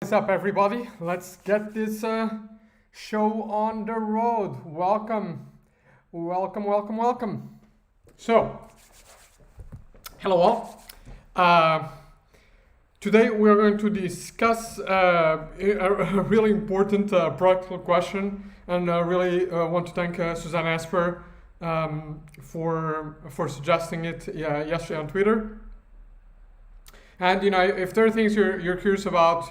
What's up, everybody? Let's get this show on the road. Welcome. So, hello all. Today we're going to discuss a really important practical question, and really want to thank Suzanne Esper for suggesting it yesterday on Twitter. And if there are things you're curious about,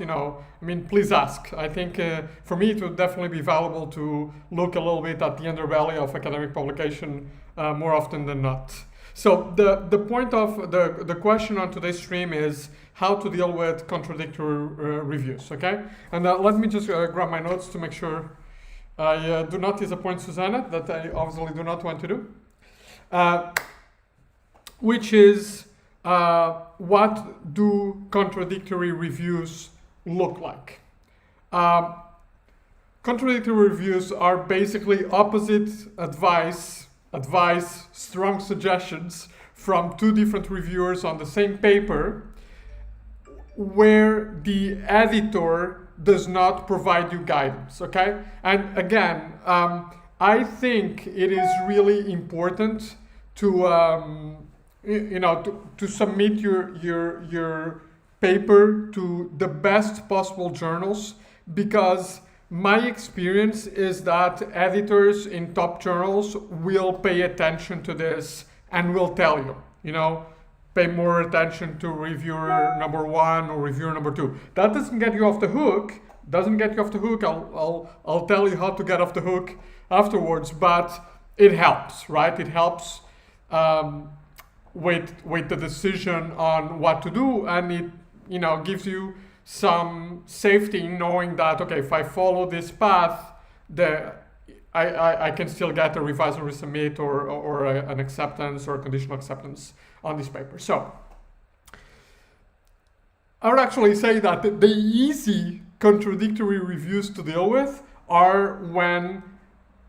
please ask. I think for me it would definitely be valuable to look a little bit at the underbelly of academic publication more often than not. So the point of the question on today's stream is how to deal with contradictory reviews. Okay, and let me just grab my notes to make sure I do not disappoint Susanna, that I obviously do not want to do, which is. What do contradictory reviews look like? Contradictory reviews are basically opposite advice, strong suggestions from two different reviewers on the same paper, where the editor does not provide you guidance, okay? And again, I think it is really important to to submit your paper to the best possible journals, because my experience is that editors in top journals will pay attention to this and will tell you, pay more attention to reviewer number 1 or reviewer number 2. That doesn't get you off the hook. I'll tell you how to get off the hook afterwards, but it helps, right? It helps with the decision on what to do, and it gives you some safety in knowing that, okay, if I follow this path, I can still get a revise and resubmit or an acceptance or a conditional acceptance on this paper. So I would actually say that the easy contradictory reviews to deal with are when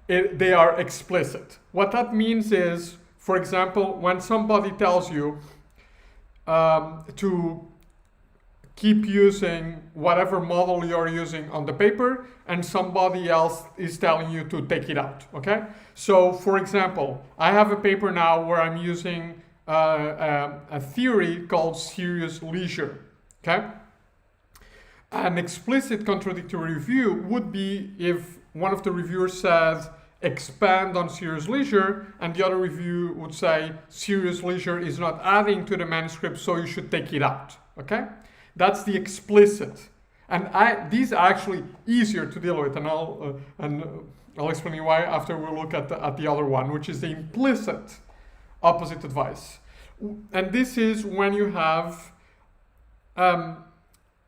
they are explicit. What that means is, for example, when somebody tells you to keep using whatever model you're using on the paper, and somebody else is telling you to take it out, okay? So, for example, I have a paper now where I'm using a theory called serious leisure, okay? An explicit contradictory review would be if one of the reviewers says, expand on serious leisure, and the other review would say serious leisure is not adding to the manuscript, so you should take it out. Okay, that's the explicit, and these are actually easier to deal with, and I'll explain you why after we look at the other one, which is the implicit opposite advice. And this is when you have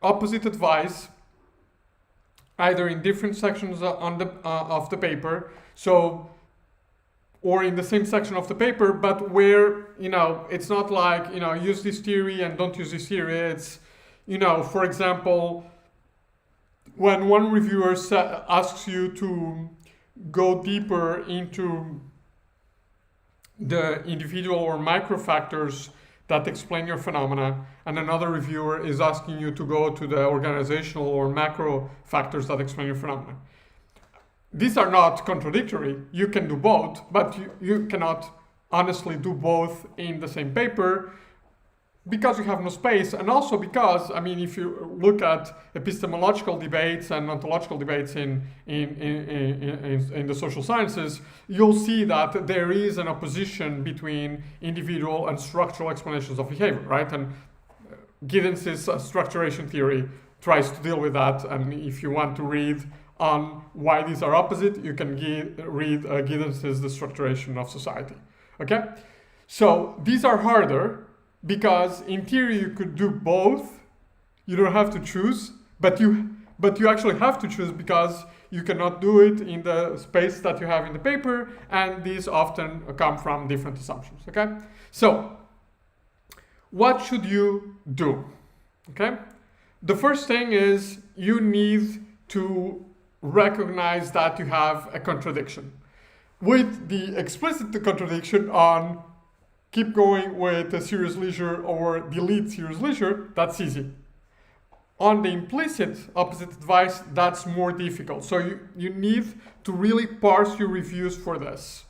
opposite advice either in different sections of the paper, or in the same section of the paper, but where, it's not like, use this theory and don't use this theory. It's, for example, when one reviewer asks you to go deeper into the individual or micro factors that explain your phenomena, and another reviewer is asking you to go to the organizational or macro factors that explain your phenomena. These are not contradictory. You can do both, but you cannot honestly do both in the same paper because you have no space, and also because, if you look at epistemological debates and ontological debates in the social sciences, you'll see that there is an opposition between individual and structural explanations of behavior, right? And Giddens's structuration theory tries to deal with that, and if you want to read on why these are opposite, you can read Giddens's The Structuration of Society. Okay, so these are harder because in theory you could do both. You don't have to choose, but you actually have to choose because you cannot do it in the space that you have in the paper, and these often come from different assumptions. Okay, so what should you do? Okay, the first thing is you need to recognize that you have a contradiction. With the explicit contradiction on keep going with a serious leisure or delete serious leisure, that's easy. on the implicit opposite advice, that's more difficult. So you need to really parse your reviews for this.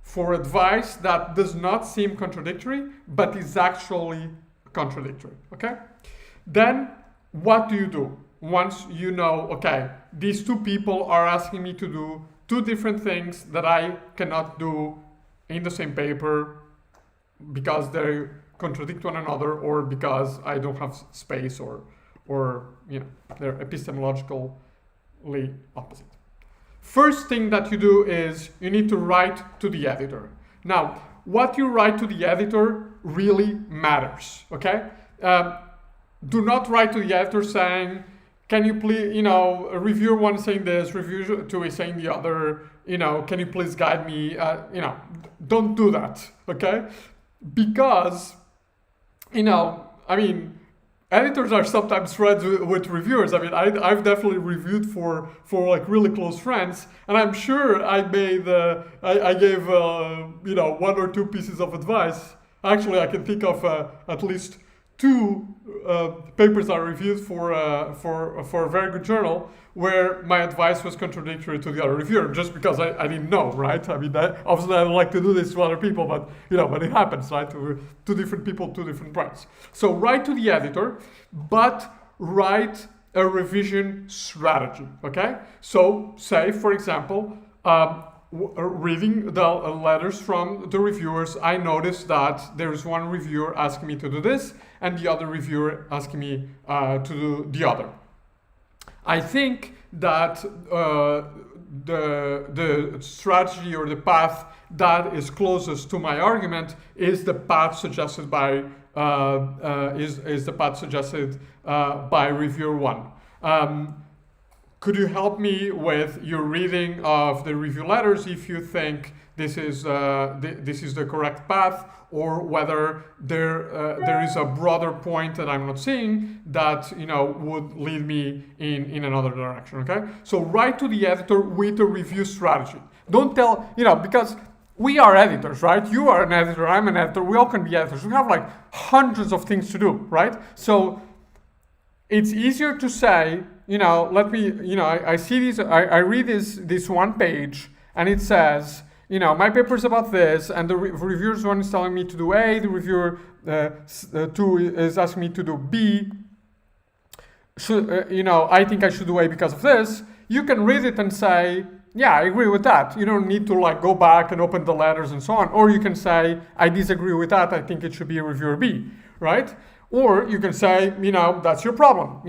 For advice that does not seem contradictory, but is actually contradictory, okay? Then what do you do? Once you know, okay, these two people are asking me to do two different things that I cannot do in the same paper because they contradict one another, or because I don't have space, or they're epistemologically opposite. First thing that you do is you need to write to the editor. Now, what you write to the editor really matters, okay? Do not write to the editor saying, can you please, a reviewer one is saying this, reviewer two is saying the other, can you please guide me? Don't do that, okay? Because, editors are sometimes friends with reviewers. I've definitely reviewed for like really close friends, and I'm sure I gave one or two pieces of advice. Actually, I can think of at least two papers I reviewed for a very good journal where my advice was contradictory to the other reviewer, just because I didn't know, right? Obviously I don't like to do this to other people, but but it happens, right? Two different people, two different points. So write to the editor, but write a revision strategy, okay? So say, for example, reading the letters from the reviewers, I noticed that there's one reviewer asking me to do this, and the other reviewer asking me to do the other. I think that the strategy or the path that is closest to my argument is the path suggested by reviewer one. Could you help me with your reading of the review letters if you think this is the correct path, or whether there is a broader point that I'm not seeing that would lead me in another direction? Okay, so write to the editor with a review strategy. Don't tell because we are editors, right? You are an editor, I'm an editor, we all can be editors. We have like hundreds of things to do, right? So it's easier to say, I see this, I read this one page, and it says, my paper is about this, and the reviewer's one is telling me to do A, the reviewer two is asking me to do B. I think I should do A because of this. You can read it and say, yeah, I agree with that. You don't need to go back and open the letters and so on. Or you can say, I disagree with that. I think it should be a reviewer B, right? Or you can say, that's your problem.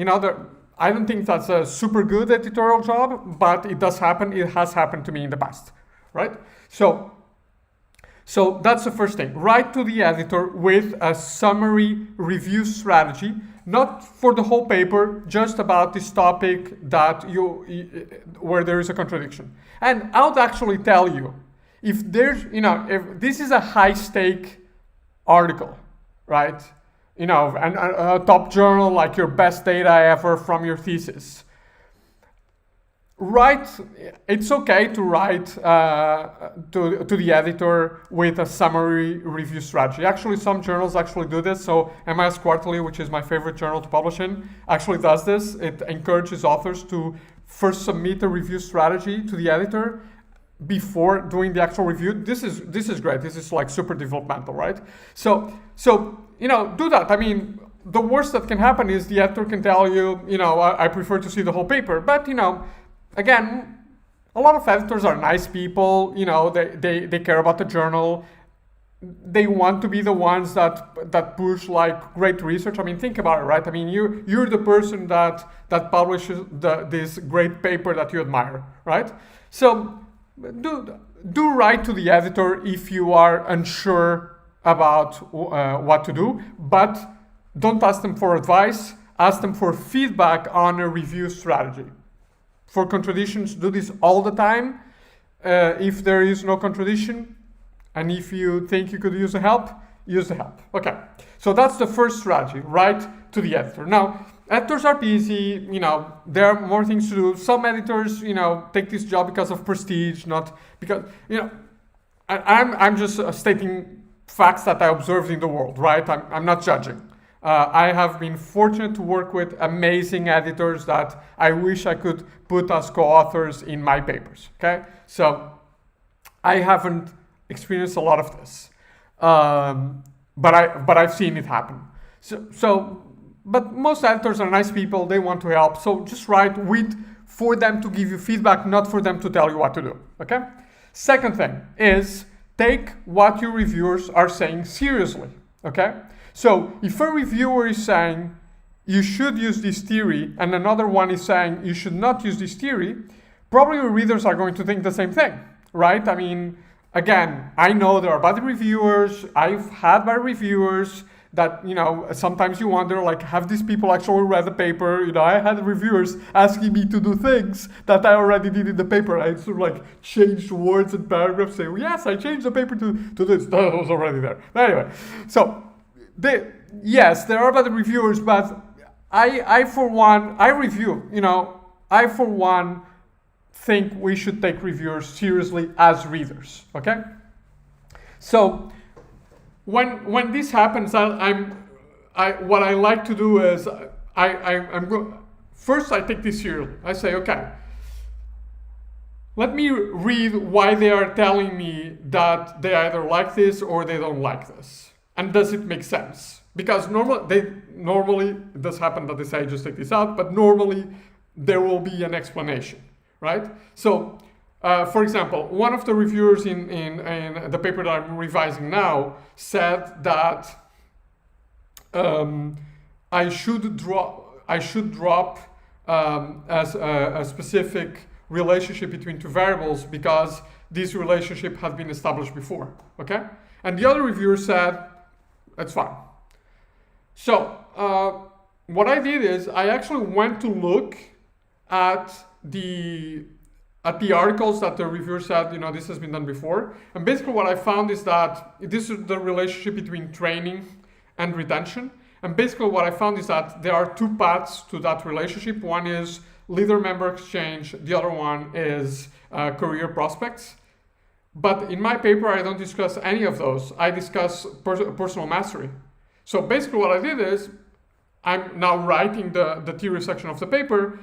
I don't think that's a super good editorial job, but it does happen. It has happened to me in the past, right? So that's the first thing. Write to the editor with a summary review strategy, not for the whole paper, just about this topic where there is a contradiction. And I would actually tell you, if if this is a high stake article, right? And a top journal, like your best data ever from your thesis. It's okay to write to the editor with a summary review strategy. Actually, some journals actually do this. So MIS Quarterly, which is my favorite journal to publish in, actually does this. It encourages authors to first submit a review strategy to the editor before doing the actual review. This is great. This is like super developmental, right? So do that. The worst that can happen is the editor can tell you, I prefer to see the whole paper. But again, a lot of editors are nice people. They care about the journal. They want to be the ones that push great research. Think about it, right? You're the person that publishes this great paper that you admire, right? So do write to the editor if you are unsure about what to do, but don't ask them for advice. Ask them for feedback on a review strategy. For contradictions, do this all the time. If there is no contradiction, and if you think you could use the help, use the help. Okay, so that's the first strategy, write to the editor. Now, editors are busy, there are more things to do. Some editors, take this job because of prestige, not because, I'm just stating facts that I observed in the world, right? I'm not judging. I have been fortunate to work with amazing editors that I wish I could put as co-authors in my papers. Okay, so I haven't experienced a lot of this, but I've seen it happen. But most editors are nice people. They want to help. So just write for them to give you feedback, not for them to tell you what to do. Okay. Second thing is take what your reviewers are saying seriously. Okay. So if a reviewer is saying you should use this theory and another one is saying you should not use this theory, probably your readers are going to think the same thing, right? I mean, again, I know there are bad reviewers. I've had bad reviewers that, sometimes you wonder, like, have these people actually read the paper? I had reviewers asking me to do things that I already did in the paper. I sort of like changed words and paragraphs, saying, yes, I changed the paper to this. That was already there. But anyway, so yes, there are bad reviewers, but I for one think we should take reviewers seriously as readers. Okay. So when this happens, what I like to do is first I take this seriously. I say, okay, let me read why they are telling me that they either like this or they don't like this. And does it make sense? Because normally it does happen that they say just take this out, but normally there will be an explanation, right? So, for example, one of the reviewers in the paper that I'm revising now said that I should drop as a specific relationship between two variables because this relationship has been established before. Okay, and the other reviewer said that's fine. So what I did is I actually went to look at the articles that the reviewer said, this has been done before. And basically what I found is that this is the relationship between training and retention. And basically what I found is that there are two paths to that relationship. One is leader-member exchange. The other one is career prospects. But in my paper, I don't discuss any of those. I discuss personal mastery. So basically what I did is I'm now writing the theory section of the paper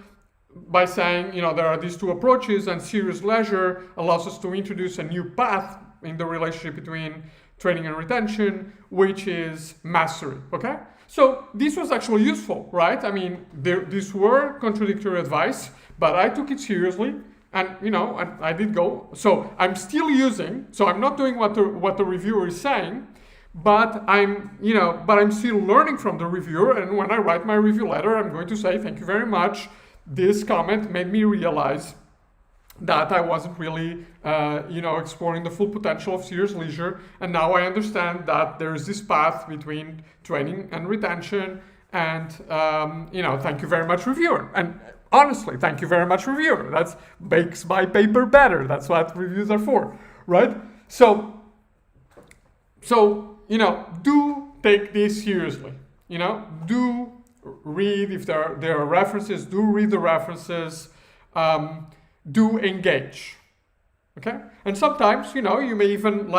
by saying, there are these two approaches, and serious leisure allows us to introduce a new path in the relationship between training and retention, which is mastery. Okay? So this was actually useful, right? I mean, these were contradictory advice, but I took it seriously. And and I did go. So I'm still using. So I'm not doing what the reviewer is saying, but I'm still learning from the reviewer. And when I write my review letter, I'm going to say thank you very much. This comment made me realize that I wasn't really exploring the full potential of serious leisure, and now I understand that there is this path between training and retention. And thank you very much, reviewer. And honestly, thank you very much, reviewer. That makes my paper better. That's what reviews are for, right? So do take this seriously. Do read if there are references. Do read the references. Do engage. Okay, and sometimes you may even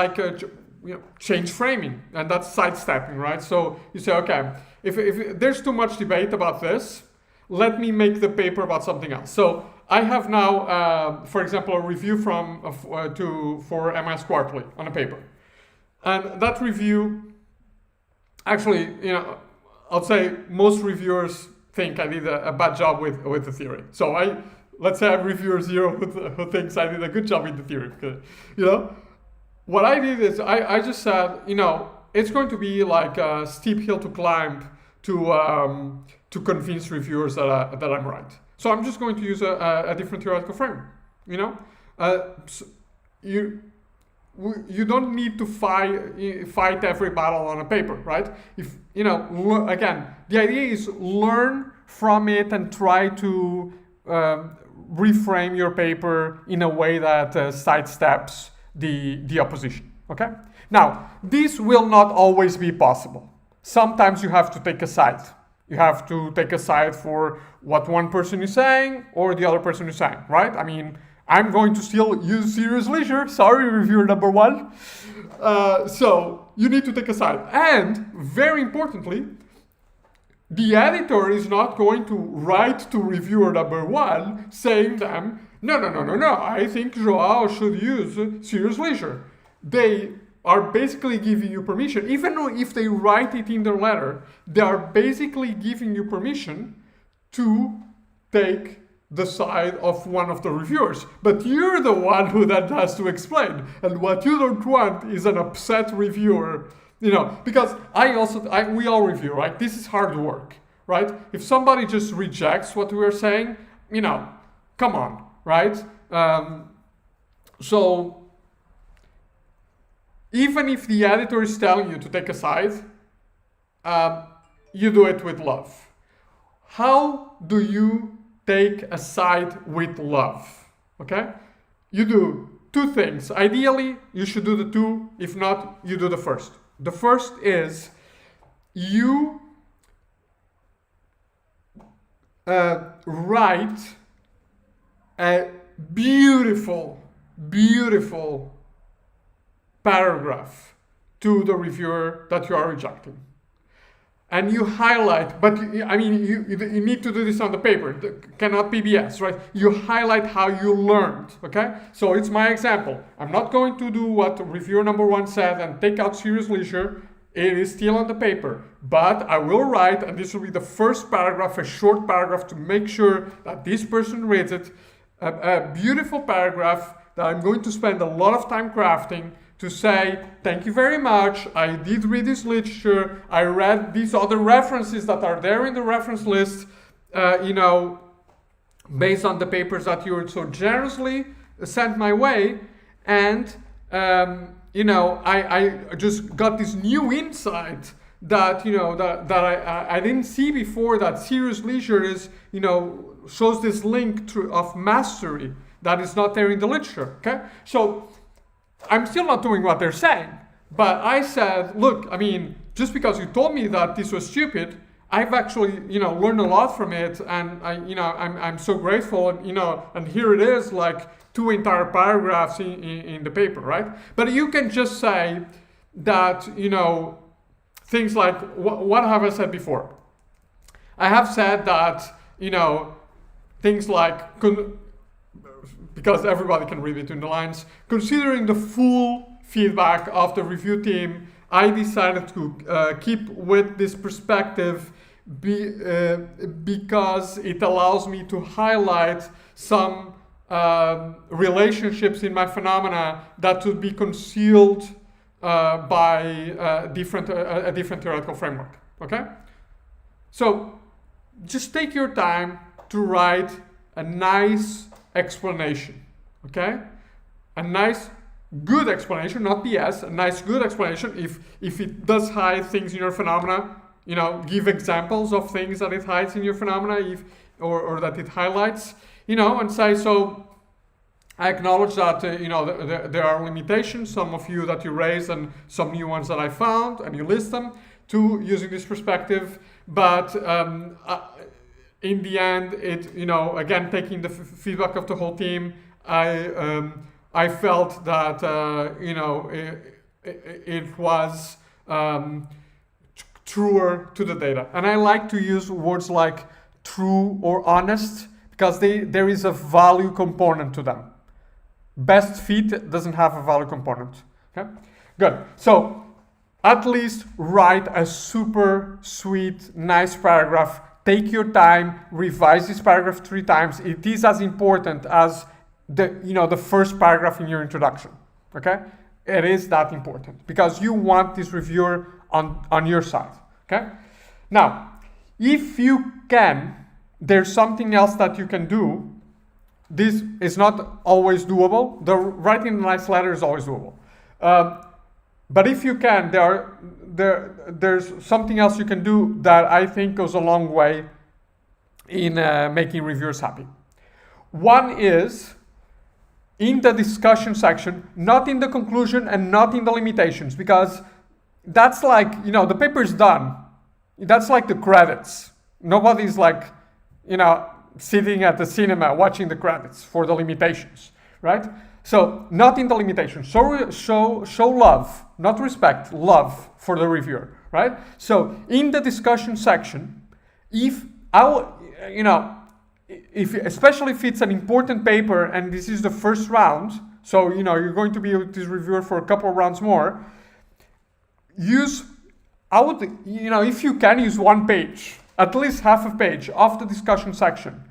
change framing, and that's sidestepping, right? So you say, okay, if there's too much debate about this, let me make the paper about something else. So I have now, for example, a review for MS Quarterly on a paper, and that review, actually, I'll say most reviewers think I did a bad job with the theory. So let's say I'm reviewer 0 who thinks I did a good job with the theory. What I did is I just said, it's going to be like a steep hill to climb to convince reviewers that I'm right. So I'm just going to use a different theoretical frame. You don't need to fight every battle on a paper, right? If again, the idea is learn from it and try to reframe your paper in a way that sidesteps the opposition. Okay. Now, this will not always be possible. Sometimes you have to take a side. You have to take a side for what one person is saying or the other person is saying, right? I mean, I'm going to still use serious leisure. Sorry, reviewer number 1. So you need to take a side. And very importantly, the editor is not going to write to reviewer number one saying them, no, I think Joao should use serious leisure. They are basically giving you permission, even if they write it in their letter, they are basically giving you permission to take the side of one of the reviewers. But you're the one who then has to explain. And what you don't want is an upset reviewer, because we all review, right? This is hard work, right? If somebody just rejects what we're saying, come on, right? So even if the editor is telling you to take a side, you do it with love. How do you take a side with love? Okay? You do two things. Ideally, you should do the two. If not, you do the first. The first is you write a beautiful paragraph to the reviewer that you are rejecting. And you highlight, but you need to do this on the paper. It cannot be BS, right? You highlight how you learned, okay? So it's my example. I'm not going to do what reviewer number one said and take out serious leisure. It is still on the paper. But I will write, and this will be the first paragraph, a short paragraph to make sure that this person reads it. A beautiful paragraph that I'm going to spend a lot of time crafting to say, thank you very much, I did read this literature, I read these other references that are there in the reference list, based on the papers that you so generously sent my way, and, I just got this new insight that, that I didn't see before, that serious leisure is, shows this link of mastery that is not there in the literature, okay? So, I'm still not doing what they're saying, but I said, look, just because you told me that this was stupid, I've actually, learned a lot from it, and I'm so grateful, and here it is, like 2 entire paragraphs in the paper, right? But you can just say that, things like, what have I said before? I have said that, things like, because everybody can read between the lines, considering the full feedback of the review team, I decided to keep with this perspective because it allows me to highlight some relationships in my phenomena that would be concealed by a different theoretical framework. Okay? So just take your time to write a nice explanation, okay? A nice, good explanation, not BS, a nice, good explanation. If it does hide things in your phenomena, give examples of things that it hides in your phenomena, or that it highlights, and say, so I acknowledge that, there are limitations, some of you that you raised and some new ones that I found, and you list them to using this perspective, but in the end, again, taking the feedback of the whole team, I felt that, it was truer to the data. And I like to use words like true or honest because there is a value component to them. Best fit doesn't have a value component. Okay? Good. So at least write a super sweet, nice paragraph. Take your time, revise this paragraph 3 times. It is as important as the first paragraph in your introduction. Okay? It is that important because you want this reviewer on your side. Okay? Now, if you can, there's something else that you can do. This is not always doable. Writing a nice letter is always doable. But if you can, there's something else you can do that I think goes a long way in making reviewers happy. One is in the discussion section, not in the conclusion and not in the limitations, because that's like, the paper is done. That's like the credits. Nobody's like, sitting at the cinema watching the credits for the limitations, right? So not in the limitations. Show love, not respect, love for the reviewer, right? So in the discussion section, if I would, you know, if especially if it's an important paper and this is the first round, so you know you're going to be with this reviewer for a couple of rounds more. I would, you know, if you can use one page, at least half a page of the discussion section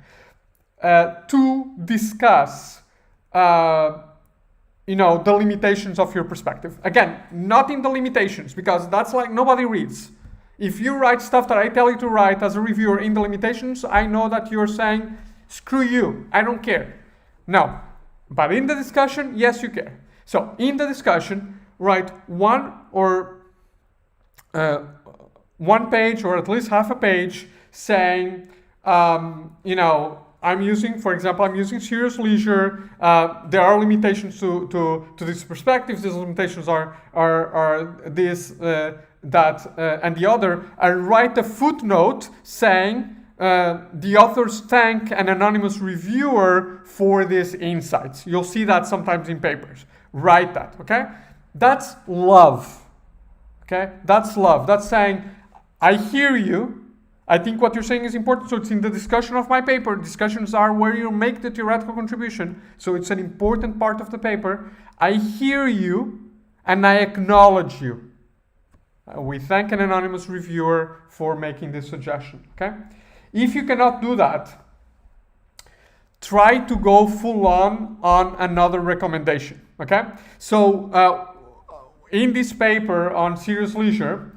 to discuss, you know, the limitations of your perspective. Again, not in the limitations, because that's like nobody reads. If you write stuff that I tell you to write as a reviewer in the limitations, I know that you're saying, screw you, I don't care. No, but in the discussion, yes, you care. So in the discussion, write one page or at least half a page saying, you know, I'm using serious leisure. There are limitations to these perspectives. These limitations are this, that, and the other. I write a footnote saying the authors thank an anonymous reviewer for these insights. You'll see that sometimes in papers. Write that, okay? That's love, okay? That's love. That's saying, I hear you. I think what you're saying is important, so it's in the discussion of my paper. Discussions are where you make the theoretical contribution, so it's an important part of the paper. I hear you, and I acknowledge you. We thank an anonymous reviewer for making this suggestion, okay? If you cannot do that, try to go full on another recommendation, okay? So in this paper on serious leisure,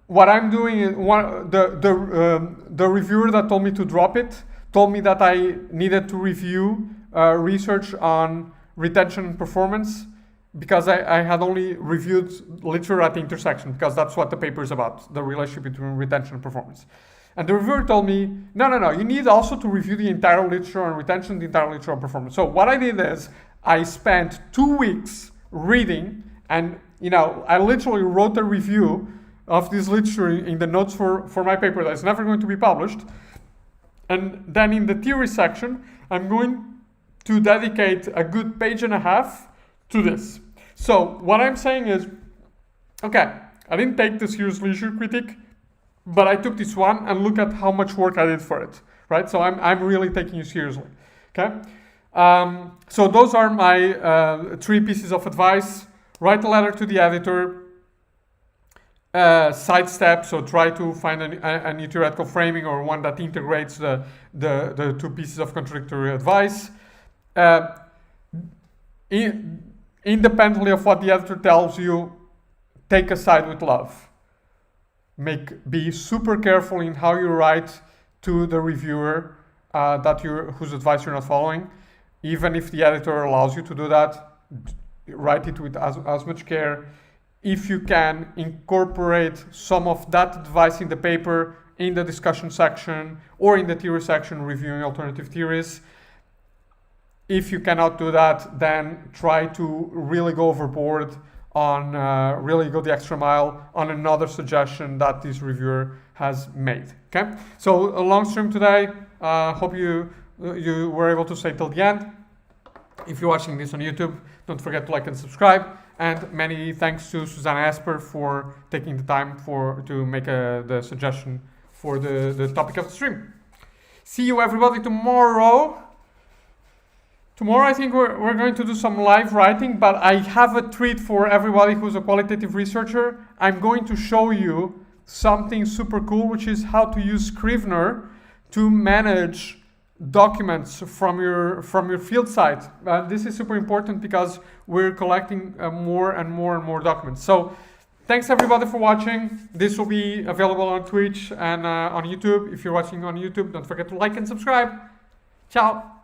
what I'm doing is the reviewer that told me to drop it told me that I needed to review research on retention and performance, because I had only reviewed literature at the intersection, because that's what the paper is about, the relationship between retention and performance. And the reviewer told me, no, you need also to review the entire literature on retention, the entire literature on performance. So what I did is I spent 2 weeks reading, and you know, I literally wrote a review of this literature in the notes for my paper that's never going to be published. And then in the theory section, I'm going to dedicate a good page and a half to this. So what I'm saying is, okay, I didn't take the serious leisure critique, but I took this one and look at how much work I did for it, right? So I'm really taking you seriously, okay? So those are my 3 pieces of advice. Write a letter to the editor. Sidestep, so try to find a new theoretical framing or one that integrates the 2 pieces of contradictory advice. Independently of what the editor tells you, take a side with love. Be super careful in how you write to the reviewer whose advice you're not following. Even if the editor allows you to do that, write it with as much care. If you can, incorporate some of that advice in the paper, in the discussion section, or in the theory section, reviewing alternative theories. If you cannot do that, then try to really go overboard on, really go the extra mile on another suggestion that this reviewer has made, okay? So a long stream today. Hope you were able to stay till the end. If you're watching this on YouTube, don't forget to like and subscribe. And many thanks to Susanna Esper for taking the time to make the suggestion for the topic of the stream. See you everybody tomorrow. Tomorrow I think we're going to do some live writing, but I have a treat for everybody who's a qualitative researcher. I'm going to show you something super cool, which is how to use Scrivener to manage documents from your field site. This is super important because we're collecting more and more documents. So thanks everybody for watching. This will be available on Twitch and on YouTube. If you're watching on YouTube, don't forget to like and subscribe. Ciao.